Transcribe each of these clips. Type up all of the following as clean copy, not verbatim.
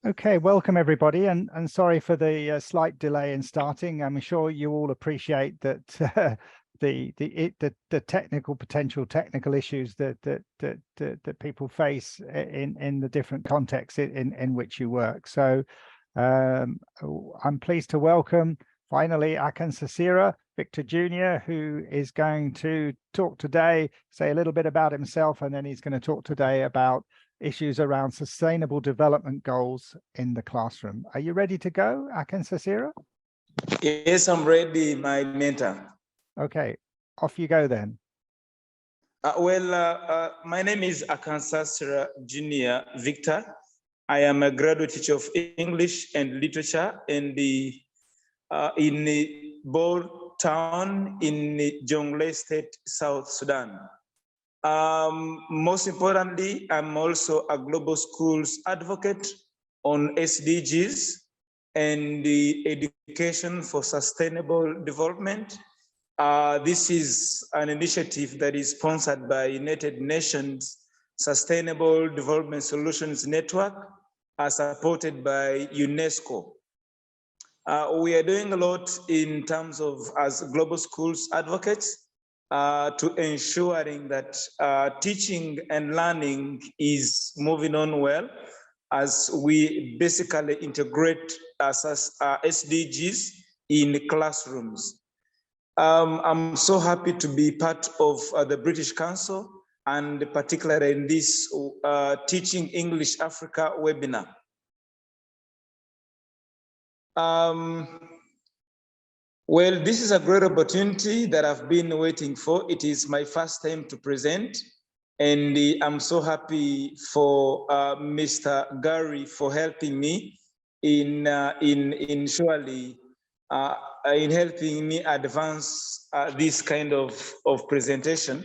Okay, welcome everybody, and sorry for the slight delay in starting. I'm sure you all appreciate that the technical issues that people face in the different contexts in which you work. So I'm pleased to welcome finally Akansasira, Victor Jr., who is going to talk today, say a little bit about himself, and then he's going to talk today about issues around sustainable development goals in the classroom. Are you ready to go, Akansasira? Yes, I'm ready, my mentor. Okay, off you go then. My name is Akansasira Jr. Victor. I am a graduate teacher of English and literature in the Bor town in Jonglei State, South Sudan. Most importantly, I'm also a global schools advocate on SDGs and the education for sustainable development. This is an initiative that is sponsored by United Nations Sustainable Development Solutions Network, supported by UNESCO. We are doing a lot in terms of, as global schools advocates, to ensuring that teaching and learning is moving on well as we basically integrate SDGs in classrooms. I'm so happy to be part of the British Council, and particularly in this Teaching English Africa webinar. Well, this is a great opportunity that I've been waiting for. It is my first time to present, and I'm so happy for Mr. Gary for helping me in helping me advance this kind of presentation,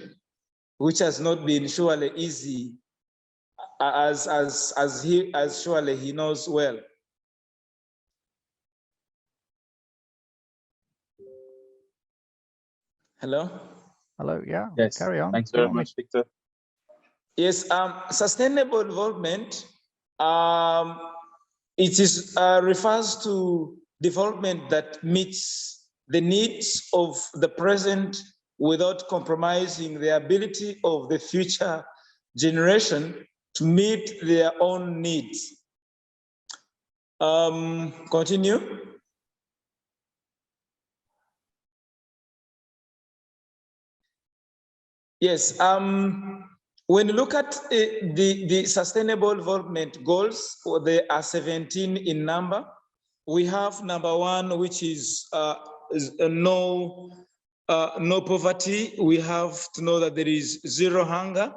which has not been surely easy, as surely he knows well. Hello? Hello, yeah, yes. Carry on. Thanks very much, Victor. Yes, sustainable development, refers to development that meets the needs of the present without compromising the ability of the future generation to meet their own needs. Continue. Yes, when you look at the Sustainable Development Goals, there are 17 in number. We have number 1, which is no poverty. We have to know that there is zero hunger.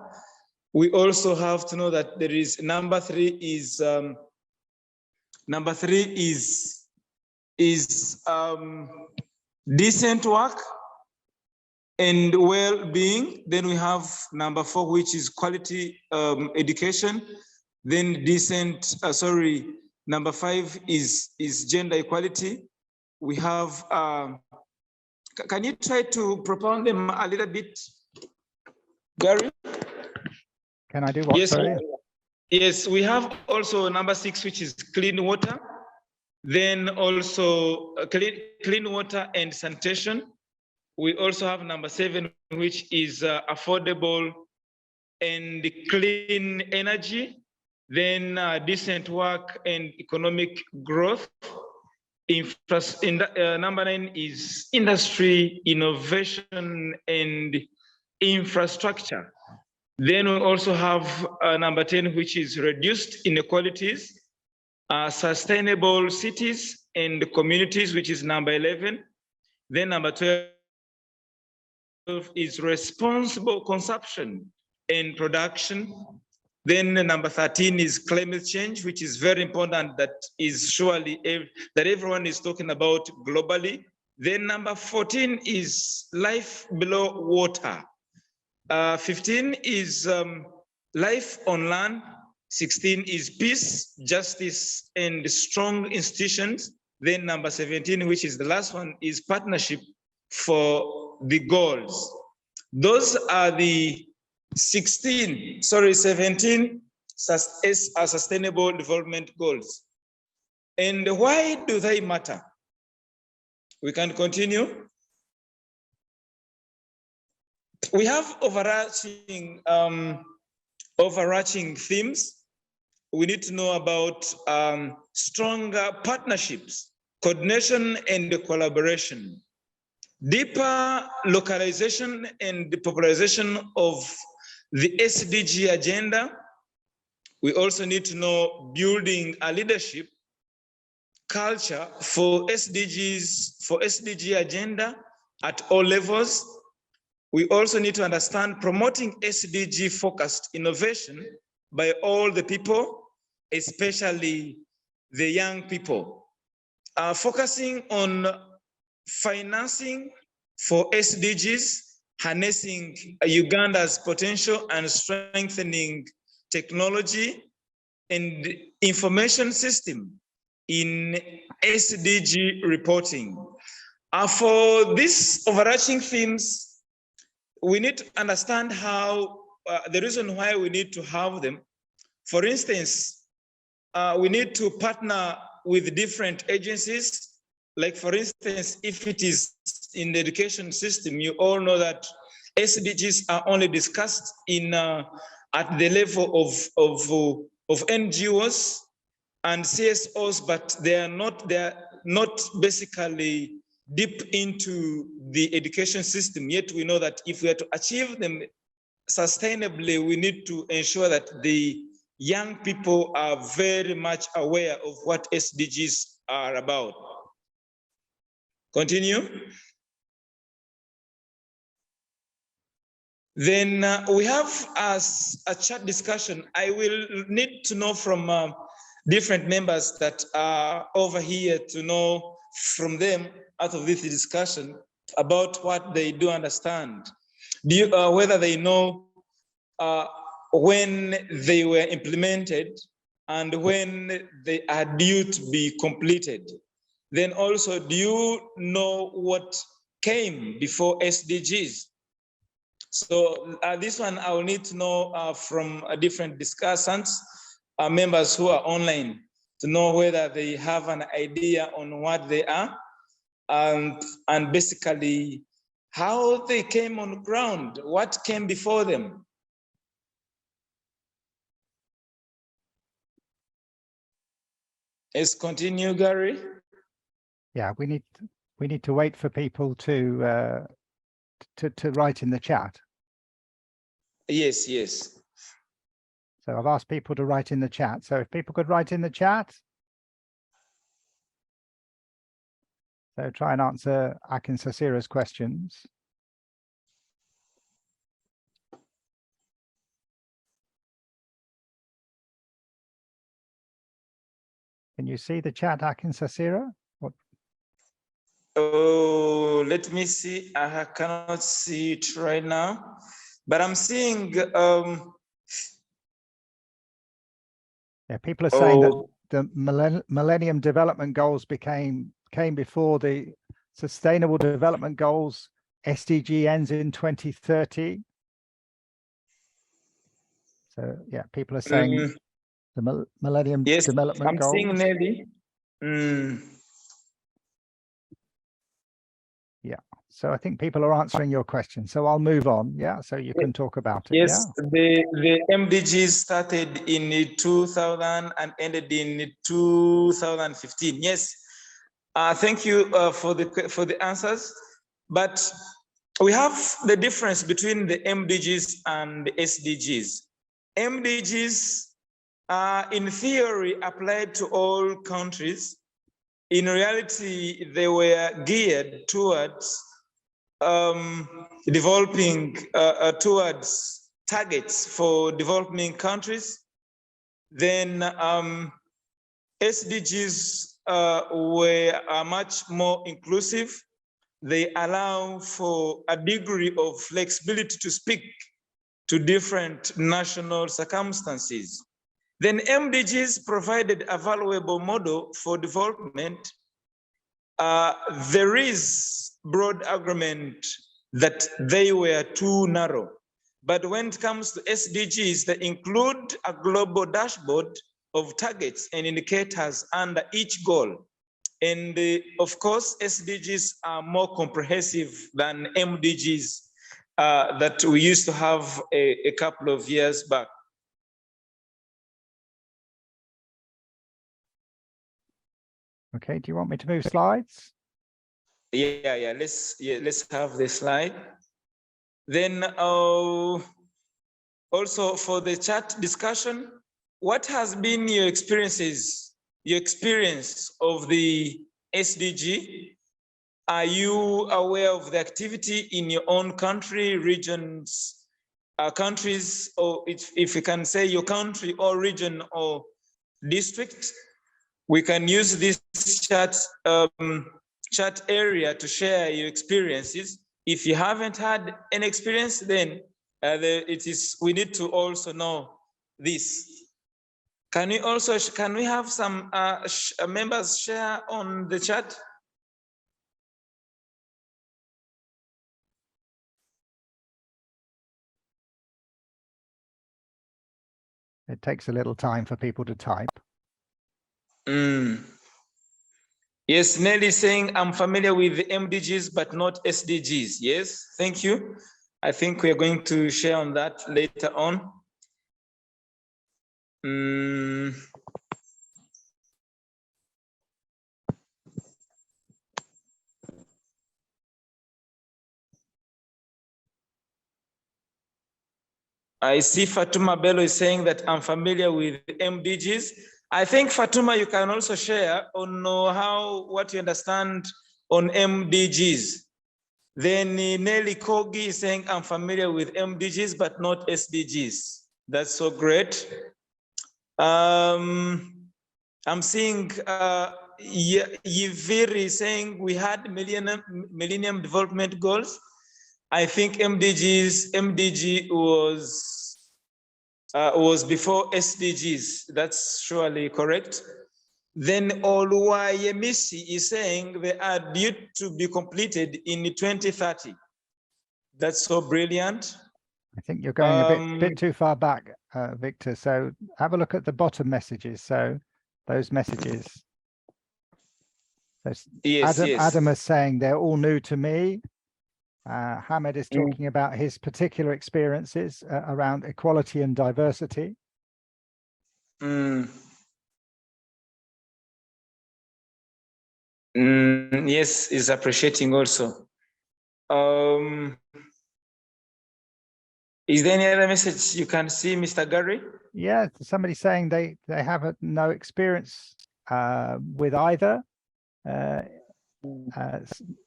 We also have to know that there is number 3 is decent work and well-being. Then we have number 4, which is quality education. Then number 5 is gender equality. We have, can you try to propound them a little bit, Gary? Can I do what? Yes, sorry? Yes, we have also number 6, which is clean water. Then also clean water and sanitation. We also have number 7, which is affordable and clean energy. Then decent work and economic growth. Number 9 is industry, innovation, and infrastructure. Then we also have number 10, which is reduced inequalities, sustainable cities and communities, which is number 11. Then number 12 is responsible consumption and production. Then number 13 is climate change, which is very important, that is surely that everyone is talking about globally. Then number 14 is life below water. 15 is life on land. 16 is peace, justice, and strong institutions. Then number 17, which is the last one, is partnership for the goals. Those are the 17 sustainable development goals. And why do they matter? We can continue. We have overarching themes. We need to know about stronger partnerships, coordination and collaboration, deeper localization and the popularization of the SDG agenda. We also need to know building a leadership culture for SDG agenda at all levels. We also need to understand promoting SDG focused innovation by all the people, especially the young people. Focusing on financing for SDGs, harnessing Uganda's potential and strengthening technology and information system in SDG reporting. For these overarching themes, we need to understand how the reason why we need to have them. For instance, we need to partner with different agencies. Like for instance, if it is in the education system, you all know that SDGs are only discussed in at the level of NGOs and CSOs, but they are not basically deep into the education system. Yet we know that if we are to achieve them sustainably, we need to ensure that the young people are very much aware of what SDGs are about. Continue. Then we have as a chat discussion. I will need to know from different members that are over here to know from them out of this discussion about what they do understand. Whether they know when they were implemented and when they are due to be completed. Then also, do you know what came before SDGs? So this one I will need to know from different discussants, members who are online, to know whether they have an idea on what they are and basically how they came on the ground, what came before them. Let's continue, Gary. Yeah, we need to wait for people to write in the chat. Yes, yes. So I've asked people to write in the chat. So if people could write in the chat. So try and answer Akansasira's questions. Can you see the chat, Akansasira? What? Oh, let me see. I cannot see it right now, but I'm seeing. Yeah, people are saying that the Millennium Development Goals came before the Sustainable Development Goals. SDG ends in 2030. So yeah, people are saying the Millennium Development Goals. I'm seeing Nelly. Yeah, so I think people are answering your question. So I'll move on. Yeah, so you can talk about it. Yes, yeah? the MDGs started in 2000 and ended in 2015. Yes, thank you for the answers. But we have the difference between the MDGs and the SDGs. MDGs are in theory applied to all countries. In reality, they were geared towards developing towards targets for developing countries. Then SDGs were much more inclusive. They allow for a degree of flexibility to speak to different national circumstances. Then MDGs provided a valuable model for development. There is broad agreement that they were too narrow. But when it comes to SDGs, they include a global dashboard of targets and indicators under each goal. And of course, SDGs are more comprehensive than MDGs that we used to have a couple of years back. Okay, do you want me to move slides? Yeah, let's have the slide. Then also for the chat discussion, what has been your experience of the SDG? Are you aware of the activity in your own country, regions, countries, or if you can say your country or region or district? We can use this chat area to share your experiences. If you haven't had an experience, then we need to also know this. Can we have some members share on the chat? It takes a little time for people to type. Yes, Nelly is saying, I'm familiar with the MDGs, but not SDGs. Yes, thank you. I think we are going to share on that later on. I see Fatuma Bello is saying that I'm familiar with MDGs. I think Fatuma, you can also share on what you understand on MDGs. Then Nelly Kogi is saying I'm familiar with MDGs, but not SDGs. That's so great. I'm seeing Yiviri saying we had Millennium Development Goals. I think MDG was before SDGs. That's surely correct. Then Oluwayemisi is saying they are due to be completed in 2030. That's so brilliant. I think you're going a bit too far back, Victor. So have a look at the bottom messages. So those messages. Yes, Adam is saying they're all new to me. Hamed is talking about his particular experiences around equality and diversity. Yes, is appreciating also. Is there any other message you can see, Mr. Gary? Yeah, somebody saying they have no experience with either.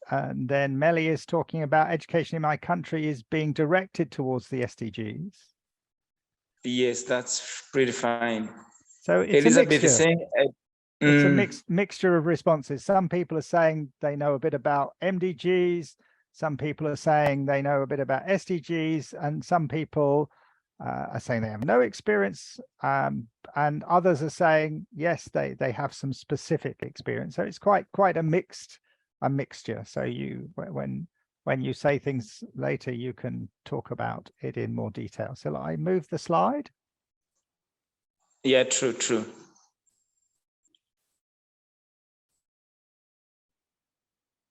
And then Melly is talking about education in my country is being directed towards the SDGs. Yes, that's pretty fine. So it's Elizabeth a mixture. Is saying, it's a mixture of responses. Some people are saying they know a bit about MDGs. Some people are saying they know a bit about SDGs, and some people are saying they have no experience, and others are saying yes, they have some specific experience. So it's quite a mixture. So when you say things later, you can talk about it in more detail. So I move the slide. Yeah, true.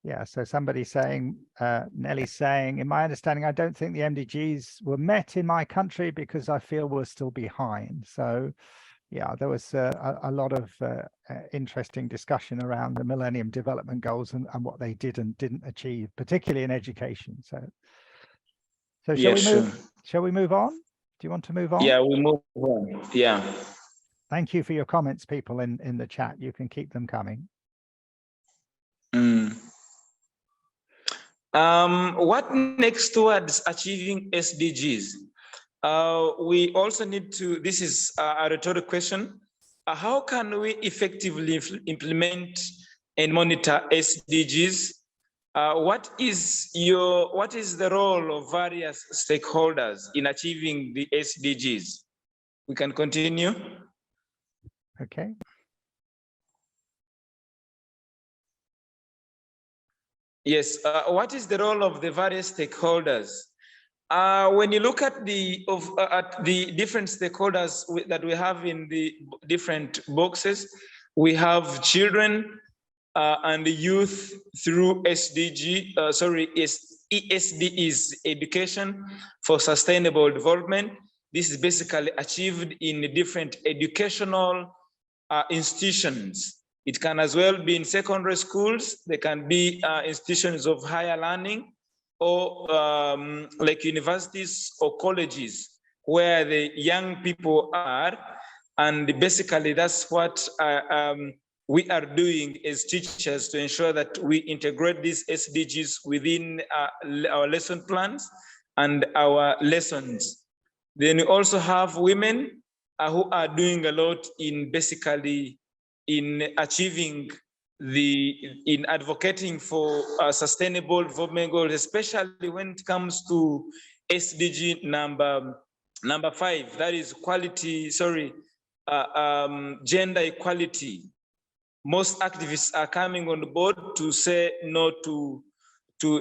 Yeah, so somebody's saying, Nelly's saying, in my understanding, I don't think the MDGs were met in my country because I feel we're still behind. So yeah, there was a lot of interesting discussion around the Millennium Development Goals and what they did and didn't achieve, particularly in education. So shall we move on? Do you want to move on? Yeah, we move on. Yeah. Thank you for your comments, people in the chat. You can keep them coming. What next towards achieving SDGs? We also need to, this is a rhetorical question. How can we effectively implement and monitor SDGs? What is the role of various stakeholders in achieving the SDGs? We can continue. Okay. Yes, what is the role of the various stakeholders When you look at the different stakeholders that we have in the different boxes, we have children and the youth through ESDs, Education for Sustainable Development. This is basically achieved in different educational institutions. It can as well be in secondary schools. They can be institutions of higher learning, or like universities or colleges where the young people are. And basically that's what we are doing as teachers to ensure that we integrate these SDGs within our lesson plans and our lessons. Then we also have women who are doing a lot in basically in achieving in advocating for sustainable development goals, especially when it comes to SDG number 5, that is gender equality. Most activists are coming on board to say no to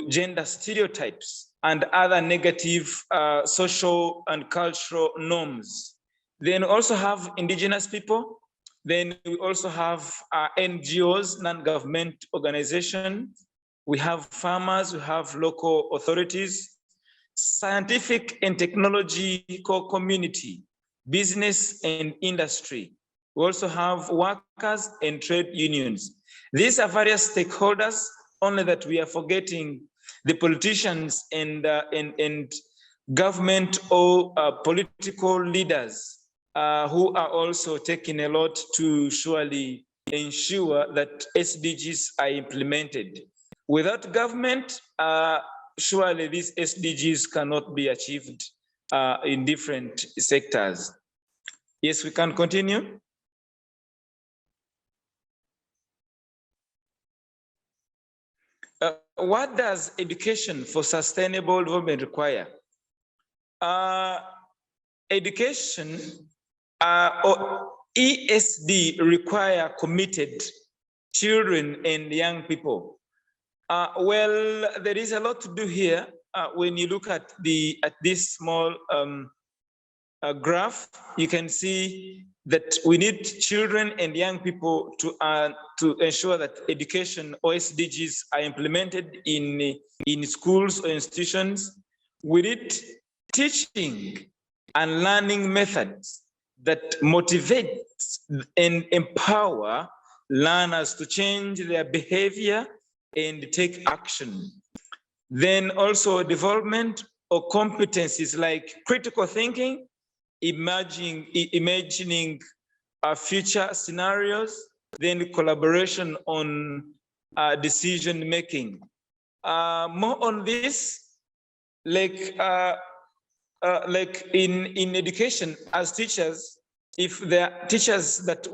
gender stereotypes and other negative social and cultural norms. Then we also have indigenous people. Then we also have NGOs, non-government organizations. We have farmers, we have local authorities, scientific and technological community, business and industry. We also have workers and trade unions. These are various stakeholders, only that we are forgetting the politicians and government or political leaders who are also taking a lot to surely ensure that SDGs are implemented. Without government, surely these SDGs cannot be achieved in different sectors. Yes, we can continue. What does education for sustainable development require? Education or ESD require committed children and young people. Well, there is a lot to do here. When you look at this small graph, you can see that we need children and young people to ensure that education or SDGs are implemented in schools or institutions. We need teaching and learning methods that motivate and empower learners to change their behavior and take action. Then also development of competencies like critical thinking, imagining future scenarios, then collaboration on decision making. More on this, like in education as teachers, if there are teachers that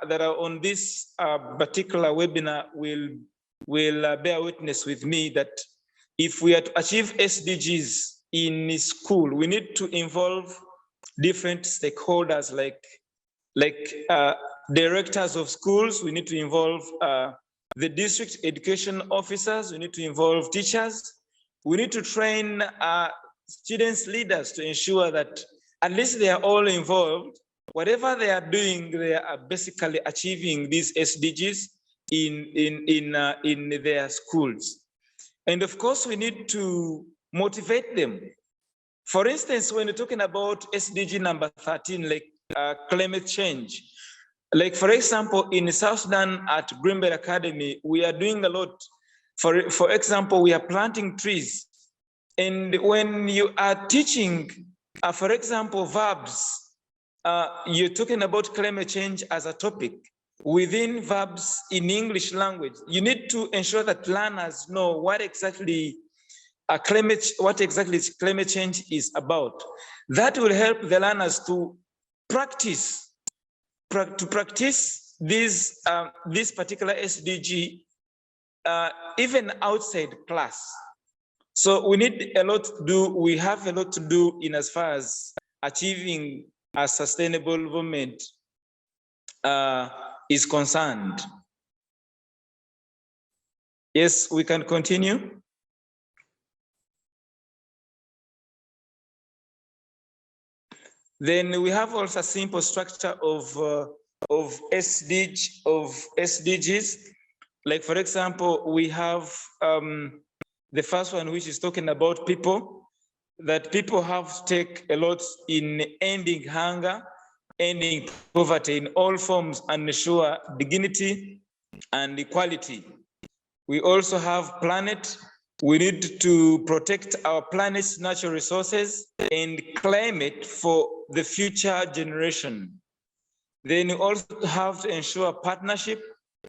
that are on this particular webinar will bear witness with me that if we are to achieve SDGs in school, we need to involve different stakeholders like directors of schools. We need to involve the district education officers. We need to involve teachers. We need to train students leaders to ensure that at least they are all involved. Whatever they are doing, they are basically achieving these SDGs in their schools. And of course, we need to motivate them. For instance, when you're talking about SDG number 13, like climate change, like for example, in South Sudan at Greenbelt Academy, we are doing a lot. For example, we are planting trees. And when you are teaching, for example, verbs, you're talking about climate change as a topic. Within verbs in English language, you need to ensure that learners know what exactly climate change is about. That will help the learners to practice this particular SDG even outside class. So we need a lot to do. We have a lot to do in as far as achieving a sustainable development is concerned. Yes, we can continue. Then we have also a simple structure of SDGs. Like for example, we have the first one, which is talking about people, that people have to take a lot in ending hunger, ending poverty in all forms, and ensure dignity and equality. We also have planet. We need to protect our planet's natural resources and climate for the future generation. Then we also have to ensure partnership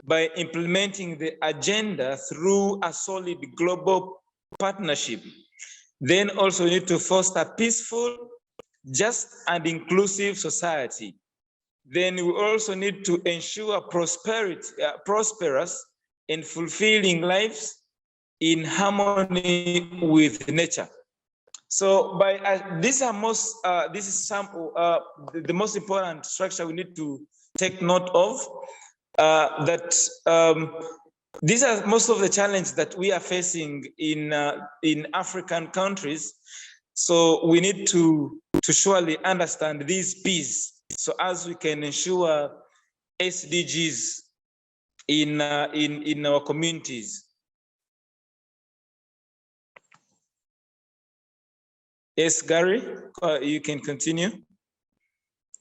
by implementing the agenda through a solid global partnership. Then also we need to foster peaceful, just and inclusive society. Then we also need to ensure prosperous and fulfilling lives in harmony with nature. So by this is some the most important structure we need to take note of. These are most of the challenges that we are facing in African countries. So we need to surely understand these P's, so as we can ensure SDGs in our communities. Yes, Gary, you can continue.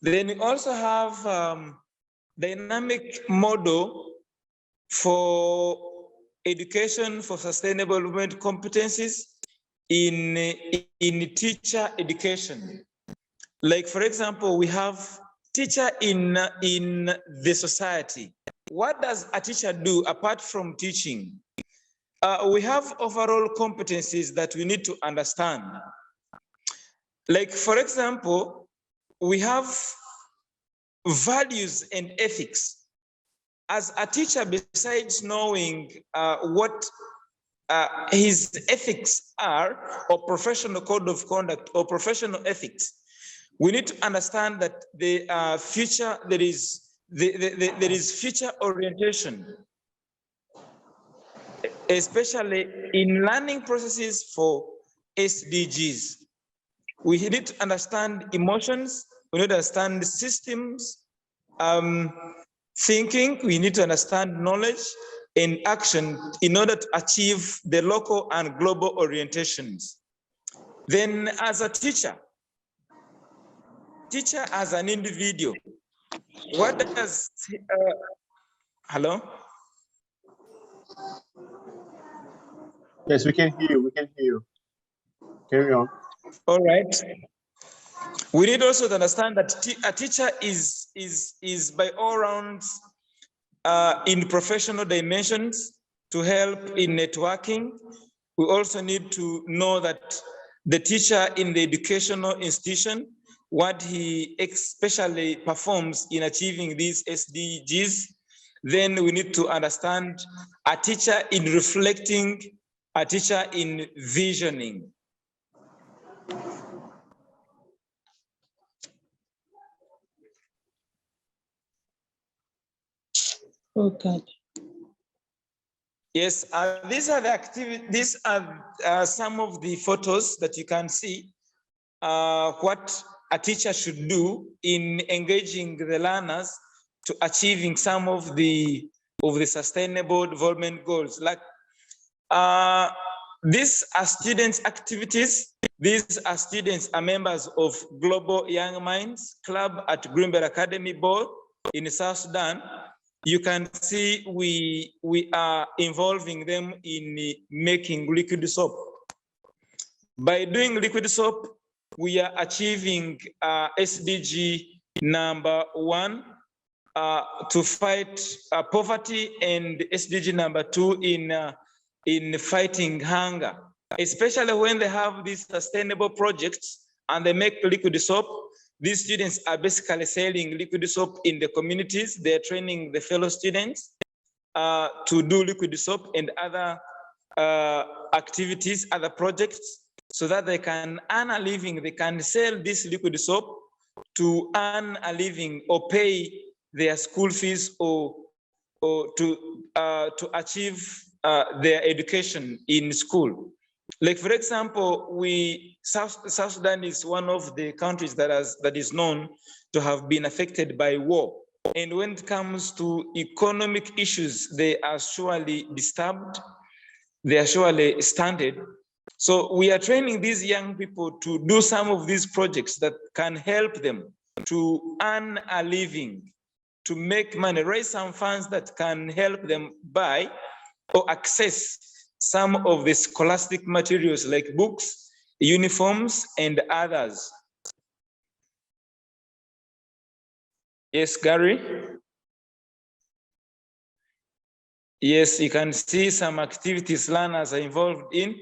Then we also have dynamic model for education for sustainable development competencies in teacher education. Like for example, we have teacher in the society. What does a teacher do apart from teaching? We have overall competencies that we need to understand. Like for example, we have values and ethics. As a teacher, besides knowing what his ethics are, or professional code of conduct, or professional ethics, we need to understand that the future, there is future orientation, especially in learning processes for SDGs. We need to understand emotions, we need to understand systems, thinking, we need to understand knowledge and action in order to achieve the local and global orientations. Then as a teacher as an individual, what does, hello? Yes, we can hear you, Carry on. All right. We need also to understand that a teacher is by all rounds in professional dimensions to help in networking. We also need to know that the teacher in the educational institution, what he especially performs in achieving these SDGs. Then we need to understand a teacher in reflecting, a teacher in visioning. Oh God. Yes, these are the activities. These are some of the photos that you can see what a teacher should do in engaging the learners to achieving some of the sustainable development goals. Like these are students' activities. These are students are members of Global Young Minds Club at Greenbelt Academy Board in South Sudan. You can see we are involving them in making liquid soap. By doing liquid soap, we are achieving SDG number 1 to fight poverty, and SDG number 2 in fighting hunger. Especially when they have these sustainable projects and they make liquid soap, these students are basically selling liquid soap in the communities. They're training the fellow students to do liquid soap and other activities, other projects, so that they can earn a living. They can sell this liquid soap to earn a living or pay their school fees, or to achieve their education in school. Like, for example, South Sudan is one of the countries that is known to have been affected by war. And when it comes to economic issues, they are surely disturbed, they are surely stunted. So we are training these young people to do some of these projects that can help them to earn a living, to make money, raise some funds that can help them buy or access some of the scholastic materials like books, uniforms, and others. Yes, Gary? Yes, you can see some activities learners are involved in.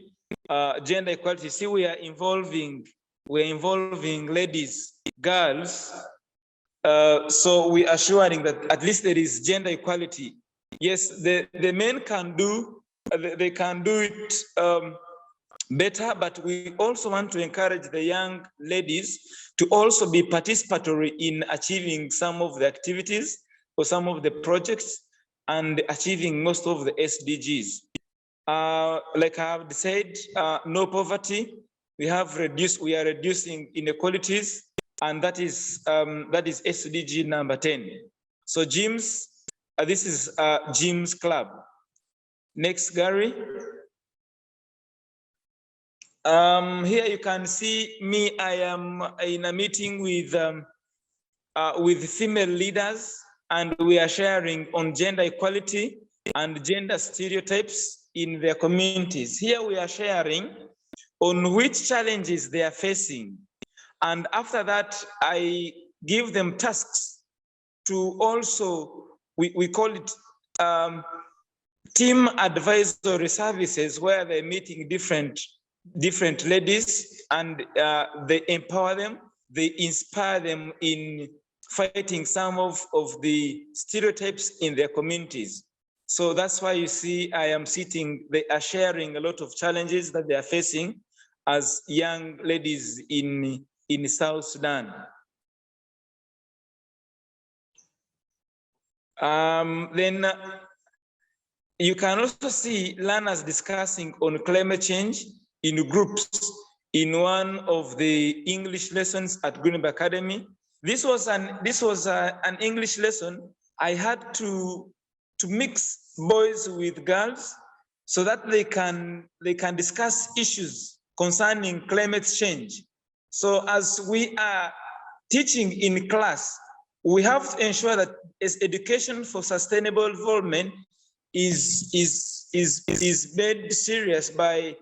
Gender equality, see we're involving ladies, girls. So we are assuring that at least there is gender equality. Yes, the men can do, they can do it better, but we also want to encourage the young ladies to also be participatory in achieving some of the activities or some of the projects and achieving most of the SDGs. Like I have said, no poverty. We are reducing inequalities, and that is SDG number 10. So gyms, this is gyms club. Next, Gary. Here you can see me. I am in a meeting with female leaders, and we are sharing on gender equality and gender stereotypes in their communities. Here we are sharing on which challenges they are facing. And after that, I give them tasks to also, we call it team advisory services, where they're meeting different ladies, and they empower them, they inspire them in fighting some of the stereotypes in their communities. So that's why you see I am sitting, they are sharing a lot of challenges that they are facing as young ladies in South Sudan. Then you can also see learners discussing on climate change in groups in one of the English lessons at Greenberg Academy. This was an English lesson. I had to mix boys with girls so that they can discuss issues concerning climate change. So as we are teaching in class, we have to ensure that as education for sustainable development is made serious by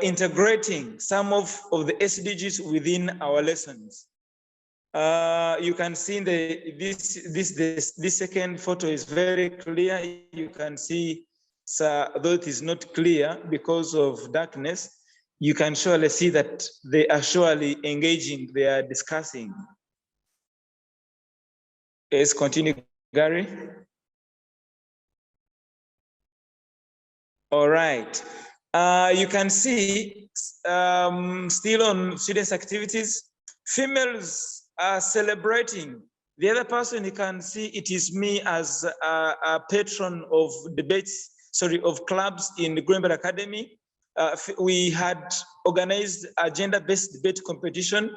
integrating some of the SDGs within our lessons. You can see this second photo is very clear. You can see, though it is not clear because of darkness, you can surely see that they are surely engaging, they are discussing. Let's continue, Gary. All right. You can see still on students' activities, females are celebrating. The other person, you can see it is me as a patron of debates, of clubs in the Greenberg Academy. We had organized a gender-based debate competition.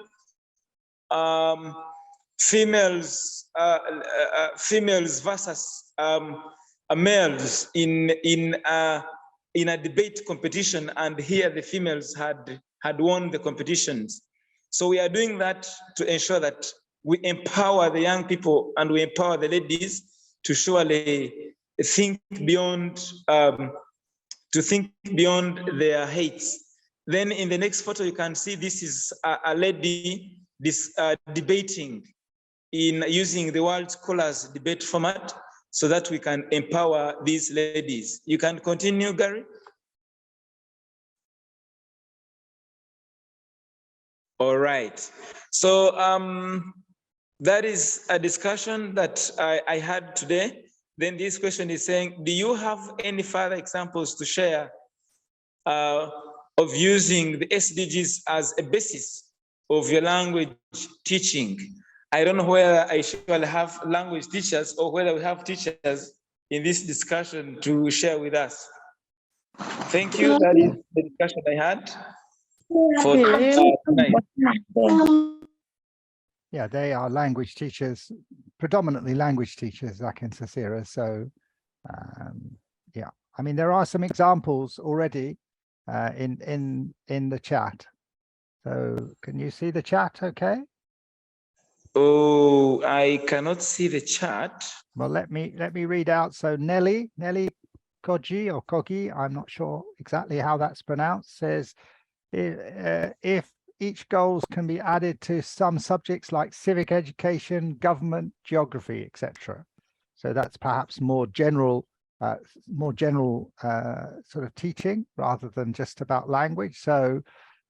Females versus males in a debate competition, and here the females had won the competitions. So we are doing that to ensure that we empower the young people and we empower the ladies to surely think beyond their hates. Then in the next photo, you can see this is a lady debating in using the World Scholars debate format so that we can empower these ladies. You can continue, Gary. All right. So that is a discussion that I had today. Then this question is saying, do you have any further examples to share of using the SDGs as a basis of your language teaching? I don't know whether I should have language teachers or whether we have teachers in this discussion to share with us. Thank you. That is the discussion I had for tonight. Yeah, they are language teachers, predominantly language teachers, Akansasira. So, yeah, I mean, there are some examples already in the chat. So, can you see the chat? Okay. Oh, I cannot see the chat. Well, let me read out. So, Nelly Koji or Kogi, I'm not sure exactly how that's pronounced, says if each goals can be added to some subjects like civic education, government, geography, etc. So that's perhaps more general sort of teaching rather than just about language. So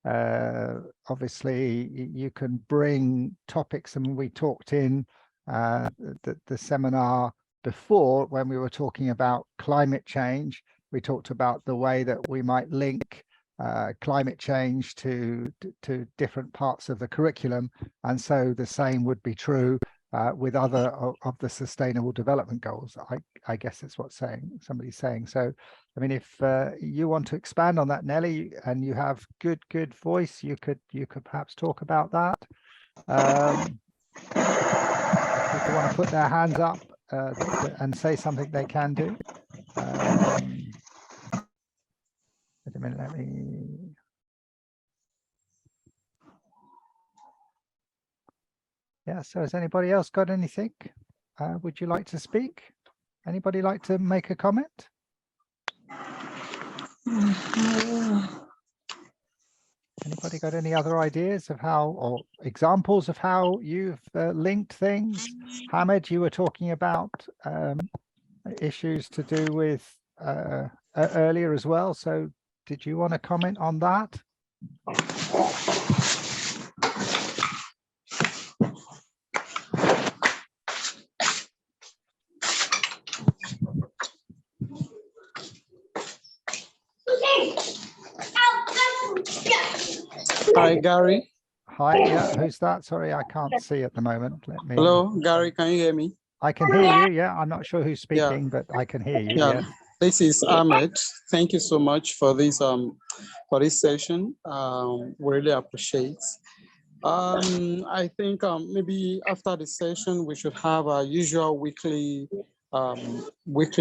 obviously you can bring topics, and we talked in the seminar before when we were talking about climate change. We talked about the way that we might link climate change to different parts of the curriculum, and so the same would be true with other of the sustainable development goals. I guess that's what somebody's saying. So I mean, if you want to expand on that, Nelly, and you have good voice, you could perhaps talk about that. People want to put their hands up and say something, they can do. Wait a minute, let me. Yeah, so has anybody else got anything? Would you like to speak? Anybody like to make a comment? Anybody got any other ideas of how, or examples of how you've linked things? Hamid, you were talking about issues to do with earlier as well. So did you want to comment on that? Hi, Gary. Hi, yeah, who's that? Sorry, I can't see at the moment. Let me. Hello, Gary, can you hear me? I can hear you, yeah. I'm not sure who's speaking, but I can hear you, yeah. This is Ahmed. Thank you so much for this session. We really appreciate. I think maybe after the session, we should have our usual weekly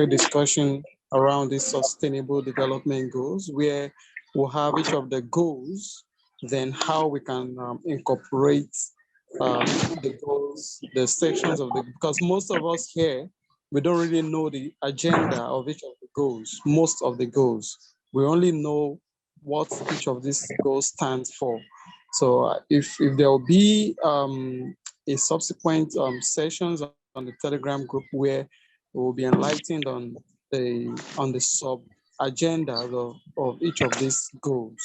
discussion around these sustainable development goals, where we'll have each of the goals, then how we can incorporate the goals, the sections of because most of us here, we don't really know the agenda of each of the goals, most of the goals. We only know what each of these goals stands for. So if there will be a subsequent sessions on the Telegram group where we will be enlightened on the sub agenda of each of these goals,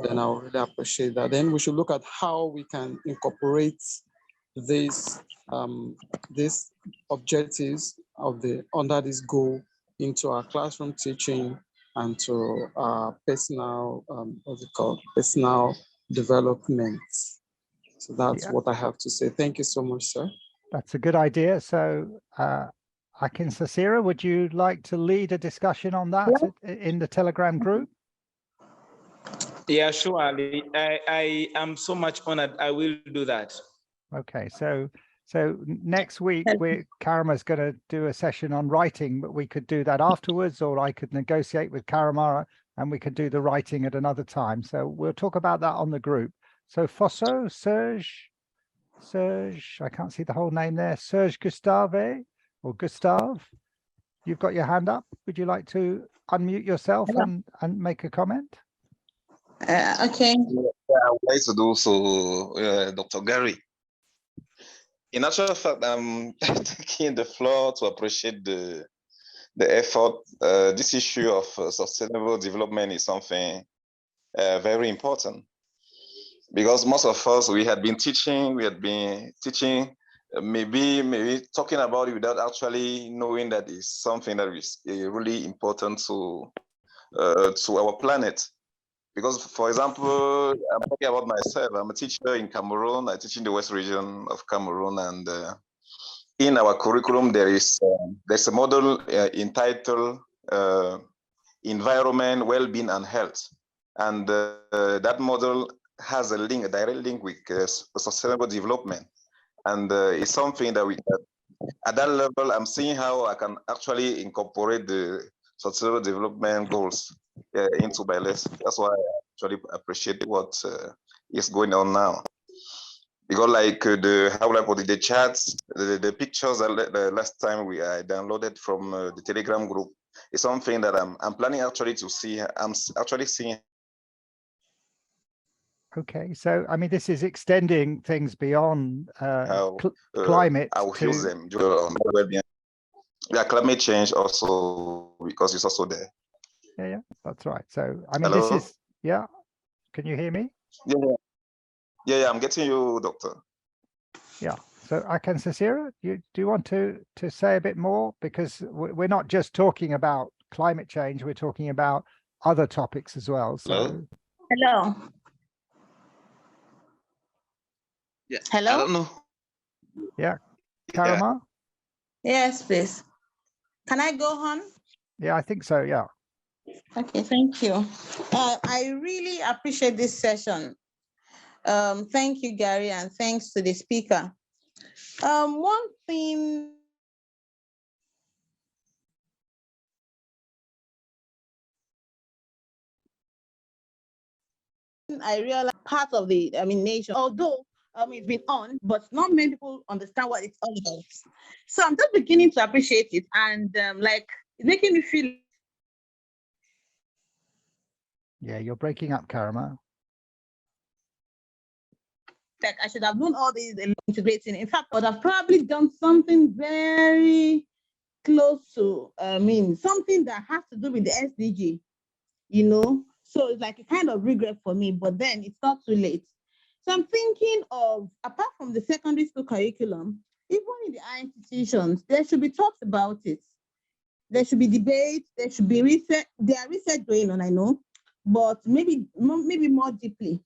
then I would really appreciate that. Then we should look at how we can incorporate these objectives under this goal into our classroom teaching and to our personal personal development. So that's what I have to say. Thank you so much, sir. That's a good idea. So Akansasira, would you like to lead a discussion on that in the Telegram group? Yeah, sure, Ali. I am so much honored. I will do that. Okay, so next week Karima's going to do a session on writing, but we could do that afterwards, or I could negotiate with Karima and we could do the writing at another time. So we'll talk about that on the group. So Fosso, Serge, I can't see the whole name there. Serge Gustave or Gustave, you've got your hand up. Would you like to unmute yourself and make a comment? Okay. Yeah, I would like to do so, Dr. Gary. In actual fact, I'm taking the floor to appreciate the effort. This issue of sustainable development is something very important, because most of us, we had been teaching, maybe talking about it without actually knowing that it's something that is really important to our planet. Because, for example, I'm talking about myself. I'm a teacher in Cameroon. I teach in the West region of Cameroon, and in our curriculum, there's a model entitled Environment, Well-being and Health. And that model has a direct link with sustainable development. And it's something that we at that level, I'm seeing how I can actually incorporate the sustainable development goals into my lesson. That's why I actually appreciate what is going on now. Because like how would I put it, the charts, the pictures the last time I downloaded from the Telegram group is something that I'm planning actually to see. I'm actually seeing. Okay, so I mean, this is extending things beyond climate. I will use them. Yeah, climate change also, because it's also there. Yeah, that's right. So I mean, Hello? this is, yeah. Can you hear me? Yeah, I'm getting you, Doctor. Yeah. So Akansasira, do you want to say a bit more? Because we're not just talking about climate change, we're talking about other topics as well. So Hello. Yeah. Hello? I don't know. Yeah. Karama? Yes, please. Can I go on? Yeah, I think so. Yeah. Okay, thank you. I really appreciate this session. Thank you, Gary, and thanks to the speaker. One thing I realized part of the, nation, although it's been on, but not many people understand what it's all about. So I'm just beginning to appreciate it, and it's making me feel. Yeah, you're breaking up, Karama. Like I should have known all these integrating. In fact, I would have probably done something very close to, something that has to do with the SDG, So it's like a kind of regret for me, but then it's not too late. So I'm thinking of, apart from the secondary school curriculum, even in the higher institutions, there should be talks about it. There should be debate, there should be research. There are research going on, I know, but maybe more deeply.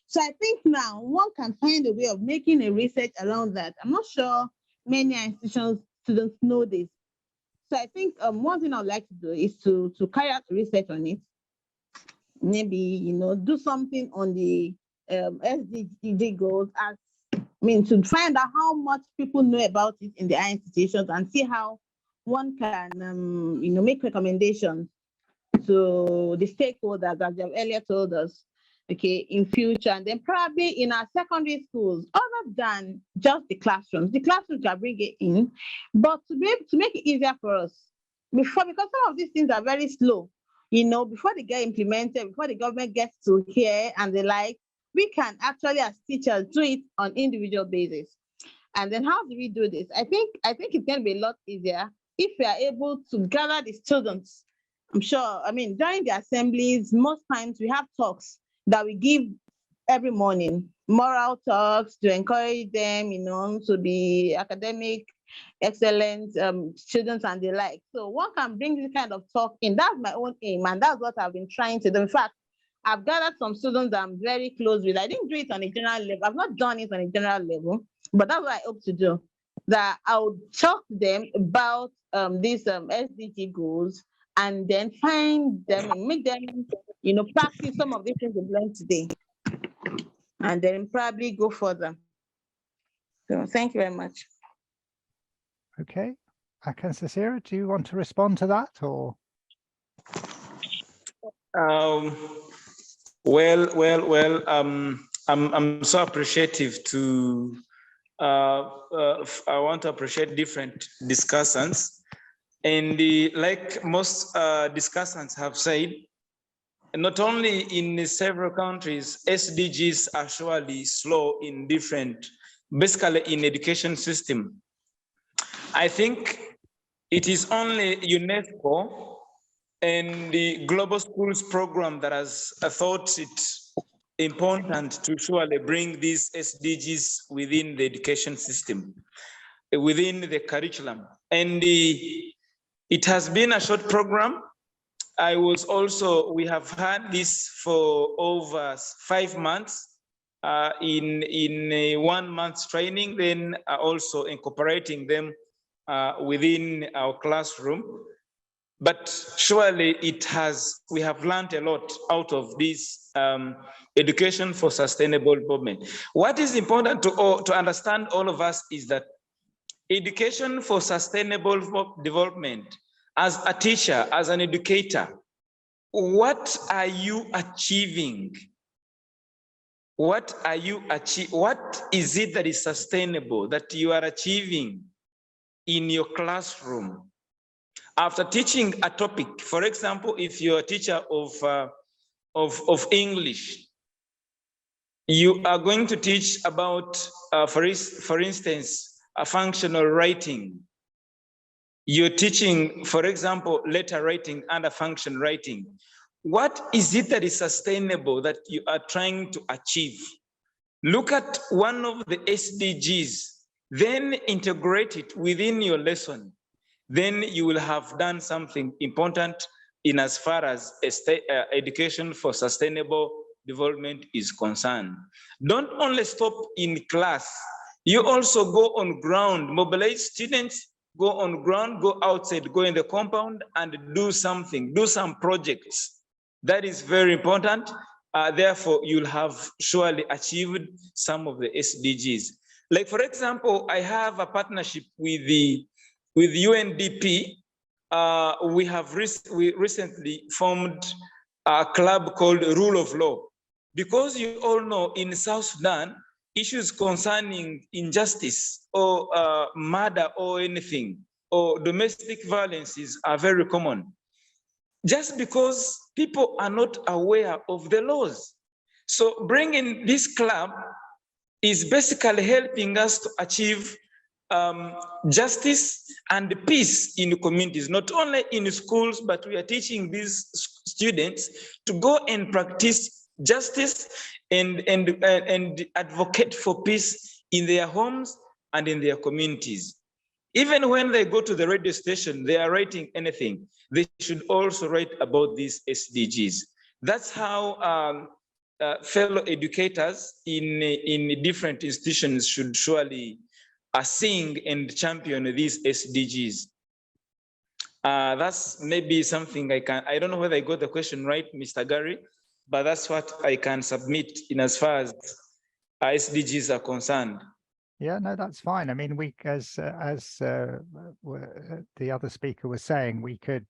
So I think now one can find a way of making a research around that. I'm not sure many institutions students know this. So I think one thing I'd like to do is to carry out research on it. Maybe, do something on the SDG goals to find out how much people know about it in the higher institutions and see how one can, make recommendations to the stakeholders, as you have earlier told us, okay, in future, and then probably in our secondary schools, other than just the classrooms can bring it in, but to be able to make it easier for us because some of these things are very slow, before they get implemented, before the government gets to hear and the like, we can actually as teachers do it on individual basis. And then how do we do this? I think it's going to be a lot easier if we are able to gather the students. I'm sure, during the assemblies, most times we have talks that we give every morning, moral talks to encourage them, to be academic, excellent students and the like. So one can bring this kind of talk in. That's my own aim, and that's what I've been trying to do. In fact, I've gathered some students that I'm very close with. I didn't do it on a general level. I've not done it on a general level, but that's what I hope to do. That I would talk to them about these SDG goals, and then find them and make them, practice some of the things they've learned today, and then probably go further. So thank you very much. Okay. Akansasira, do you want to respond to that or? I'm so appreciative to, I want to appreciate different discussants. And like most discussants have said, not only in several countries, SDGs are surely slow in different, basically in education system. I think it is only UNESCO and the Global Schools Program that has thought it important to surely bring these SDGs within the education system, within the curriculum. And it has been a short program. We have had this for over 5 months in a 1 month training, then also incorporating them within our classroom. But surely we have learned a lot out of this education for sustainable development. What is important to understand, all of us, is that education for sustainable development, as a teacher, as an educator, what are you achieving? What are you achieving? What is it that is sustainable that you are achieving in your classroom? After teaching a topic, for example, if you're a teacher of English, you are going to teach about, for instance, a functional writing. You're teaching, for example, letter writing and a function writing. What is it that is sustainable that you are trying to achieve? Look at one of the SDGs, then integrate it within your lesson. Then you will have done something important in as far as education for sustainable development is concerned. Don't only stop in class. You also go on ground, mobilize students, go on ground, go outside, go in the compound and do something, do some projects. That is very important. Therefore, you'll have surely achieved some of the SDGs. Like, for example, I have a partnership with UNDP. We recently formed a club called Rule of Law, because you all know in South Sudan, issues concerning injustice or murder or anything, or domestic violences are very common. Just because people are not aware of the laws. So bringing this club is basically helping us to achieve justice and peace in the communities, not only in schools, but we are teaching these students to go and practice justice and advocate for peace in their homes and in their communities. Even when they go to the radio station, they are writing anything, they should also write about these SDGs. That's how fellow educators in different institutions should surely sing and champion these SDGs. That's maybe something I don't know whether I got the question right, Mr. Gary, but that's what I can submit in as far as SDGs are concerned. Yeah, no, that's fine. I mean, as the other speaker was saying, we can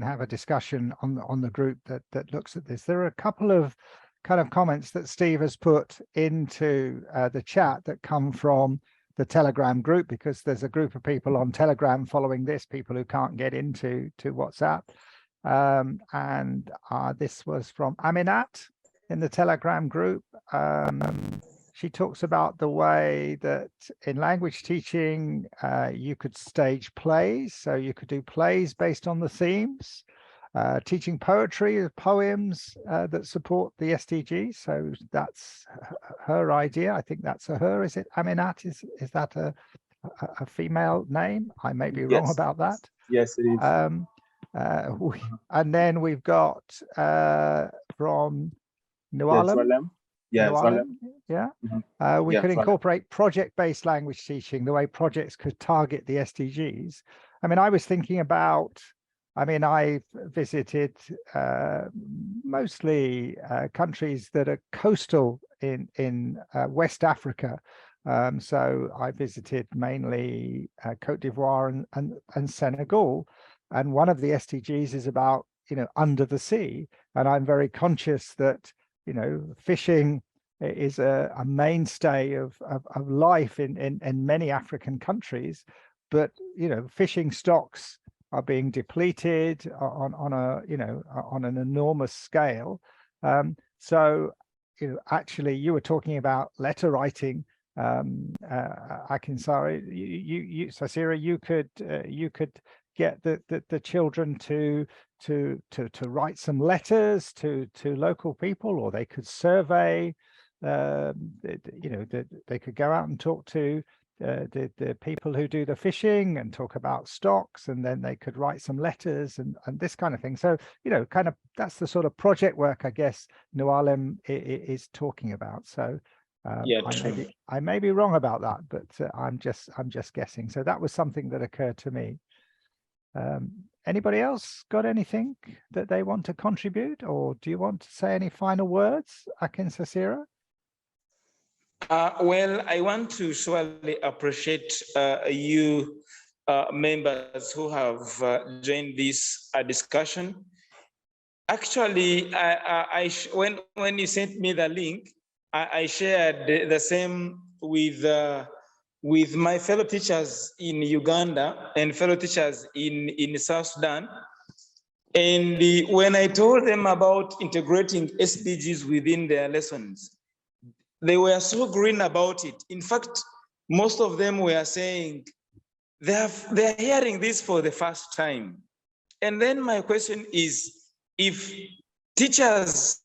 have a discussion on the group that looks at this. There are a couple of kind of comments that Steve has put into the chat that come from the Telegram group, because there's a group of people on Telegram following this, people who can't get into WhatsApp. And this was from Aminat in the Telegram group. She talks about the way that in language teaching, you could stage plays. So you could do plays based on the themes, teaching poetry, poems that support the SDGs. So that's her idea. I think that's a her. Is it Aminat? Is that a female name? I may be wrong about that. Yes, it is. And then we've got from Nualem. Yeah, yeah. Mm-hmm. We could incorporate project-based language teaching, the way projects could target the SDGs. I mean, I was thinking about, I've visited mostly countries that are coastal in West Africa. So I visited mainly Cote d'Ivoire and Senegal. And one of the SDGs is about, under the sea. And I'm very conscious that fishing is a mainstay of life in many African countries, but fishing stocks are being depleted on an enormous scale. So actually, you were talking about letter writing, Akansasira. You could get the children to write some letters to local people, or they could survey. They could go out and talk to the people who do the fishing and talk about stocks, and then they could write some letters and this kind of thing. So kind of that's the sort of project work I guess Nualem is talking about. So Yeah, I may be wrong about that, but I'm just guessing. So that was something that occurred to me. Anybody else got anything that they want to contribute, or do you want to say any final words, Akansasira? Well, I want to surely appreciate you members who have joined this discussion. Actually, when you sent me the link, I shared the same with my fellow teachers in Uganda and fellow teachers in South Sudan. And when I told them about integrating SDGs within their lessons, they were so green about it. In fact, most of them were saying they're hearing this for the first time. And then my question is, if teachers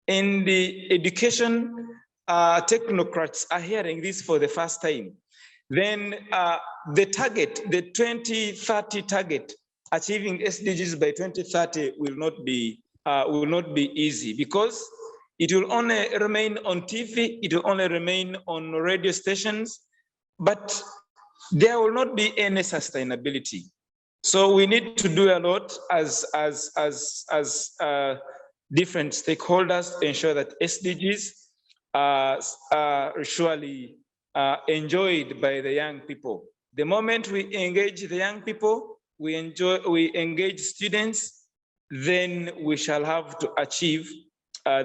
and the education technocrats are hearing this for the first time, then the target, the 2030 target, achieving SDGs by 2030 will not be easy, because it will only remain on TV, it will only remain on radio stations, but there will not be any sustainability. So we need to do a lot as different stakeholders to ensure that SDGs are surely enjoyed by the young people. The moment we engage the young people, we engage students, then we shall have to achieve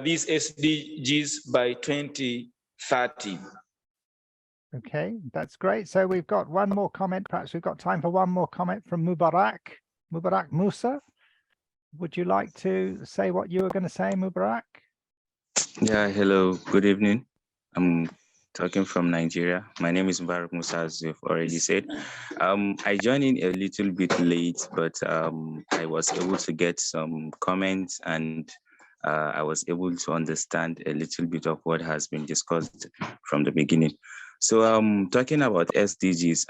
these SDGs by 2030. Okay, that's great. So we've got one more comment. Perhaps we've got time for one more comment from Mubarak Musa. Would you like to say what you were going to say, Mubarak? Yeah, hello, good evening. I'm talking from Nigeria. My name is Mubarak Musa, as you've already said. I joined in a little bit late, but I was able to get some comments, and I was able to understand a little bit of what has been discussed from the beginning. So talking about SDGs,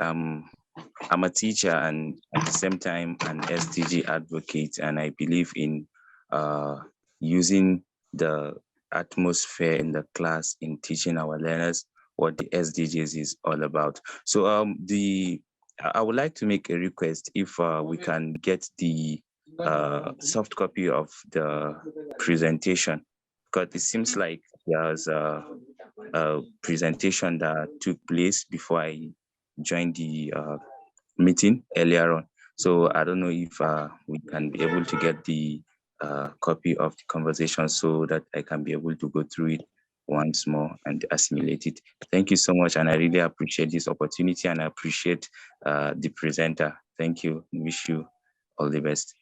I'm a teacher and at the same time an SDG advocate, and I believe in using the atmosphere in the class in teaching our learners what the SDGs is all about. So I would like to make a request if we can get the soft copy of the presentation, because it seems like there's a presentation that took place before I joined the meeting earlier on. So I don't know if we can be able to get the copy of the conversation so that I can be able to go through it once more and assimilate it. Thank you so much, and I really appreciate this opportunity, and I appreciate the presenter. Thank you. Wish you all the best.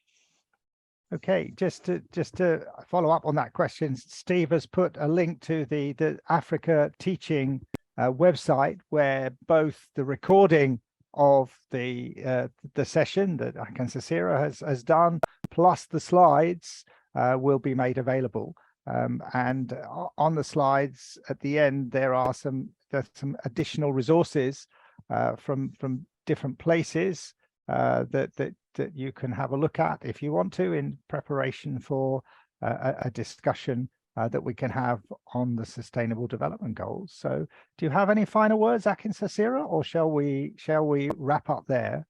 Okay, just to follow up on that question, Steve has put a link to the Africa Teaching website, where both the recording of the session that Akansasira has done, plus the slides will be made available. And on the slides at the end, there's some additional resources from different places that you can have a look at if you want to, in preparation for a discussion that we can have on the Sustainable Development Goals. So do you have any final words, Akansasira, or shall we wrap up there?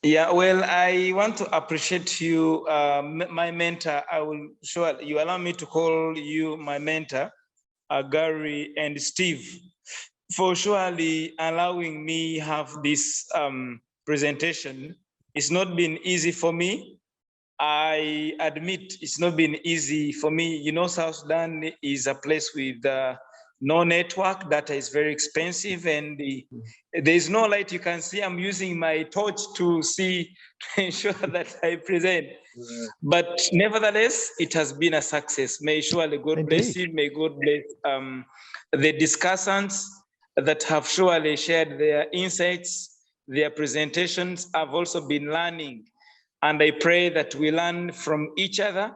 Yeah, well, I want to appreciate you, my mentor. I will sure you allow me to call you my mentor, Gary and Steve, for surely allowing me have this presentation. It's not been easy for me. I admit it's not been easy for me. You know, South Sudan is a place with no network. Data is very expensive, and there is no light. You can see I'm using my torch to ensure that I present. But nevertheless, it has been a success. May surely God bless you. May God bless the discussants that have surely shared their insights, their presentations. I've also been learning, and I pray that we learn from each other.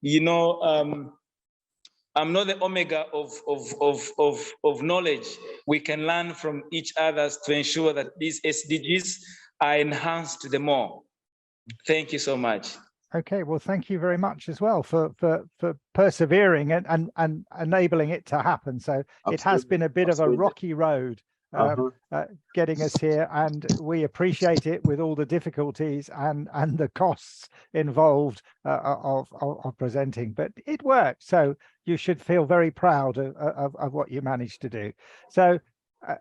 You know, I'm not the omega of knowledge. We can learn from each other to ensure that these SDGs are enhanced the more. Thank you so much. Okay, well, thank you very much as well for persevering and enabling it to happen. So it has been a bit of a rocky road getting us here, and we appreciate it with all the difficulties and the costs involved of presenting, but it worked. So you should feel very proud of what you managed to do. So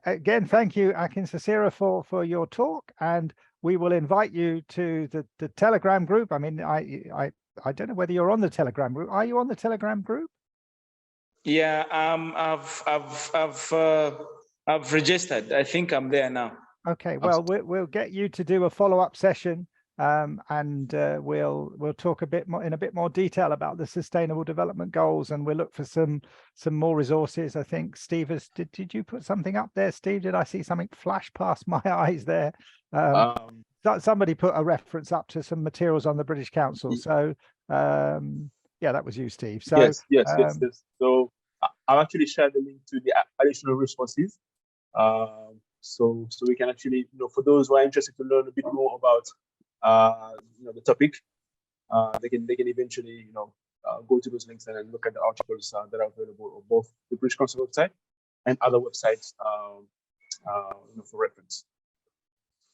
again, thank you, Akansasira, for your talk, and we will invite you to the Telegram group. I mean, I don't know whether you're on the Telegram group. Are you on the Telegram group? Yeah, I've registered. I think I'm there now. Okay, well, we'll get you to do a follow-up session, and we'll talk a bit more in a bit more detail about the Sustainable Development Goals, and we'll look for some more resources. I think Steve did you put something up there, Steve? Did I see something flash past my eyes there? Somebody put a reference up to some materials on the British Council. So yeah, that was you, Steve. So yes. So I'll actually share the link to the additional resources. So we can actually, for those who are interested to learn a bit more about the topic, they can eventually go to those links and then look at the articles that are available on both the British Council website and other websites for reference.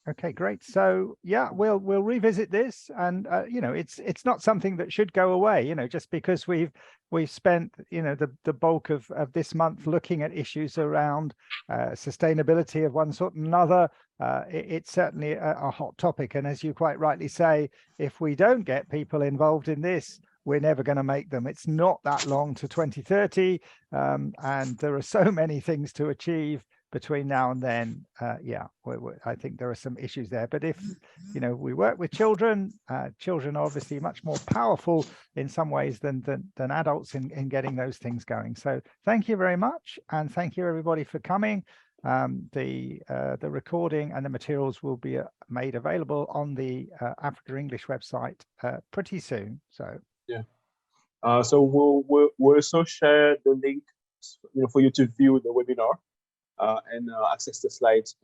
Okay, great. So yeah, we'll revisit this, and it's not something that should go away. Just because we've spent the bulk of this month looking at issues around sustainability of one sort and another. It's certainly a hot topic, and as you quite rightly say, if we don't get people involved in this, we're never going to make them. It's not that long to 2030, and there are so many things to achieve between now and then. I think there are some issues there, but if we work with children, children are obviously much more powerful in some ways than adults in getting those things going. So thank you very much, and thank you everybody for coming. The recording and the materials will be made available on the Africa English website pretty soon. So yeah, so we'll also share the link for you to view the webinar and access the slides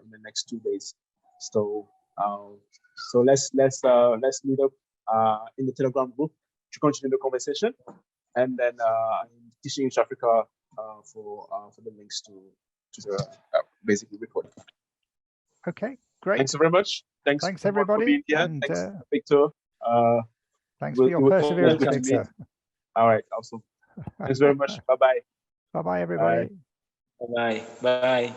in the next 2 days. So let's meet up in the Telegram group to continue the conversation, and then Teaching East Africa for the links to the basically recording. Okay, great. Thanks very much. Thanks everybody for being here. And, thanks, Victor. Thanks for your perseverance, Victor. All right, awesome. Thanks very much. Bye-bye. Bye-bye, everybody. Bye. Bye.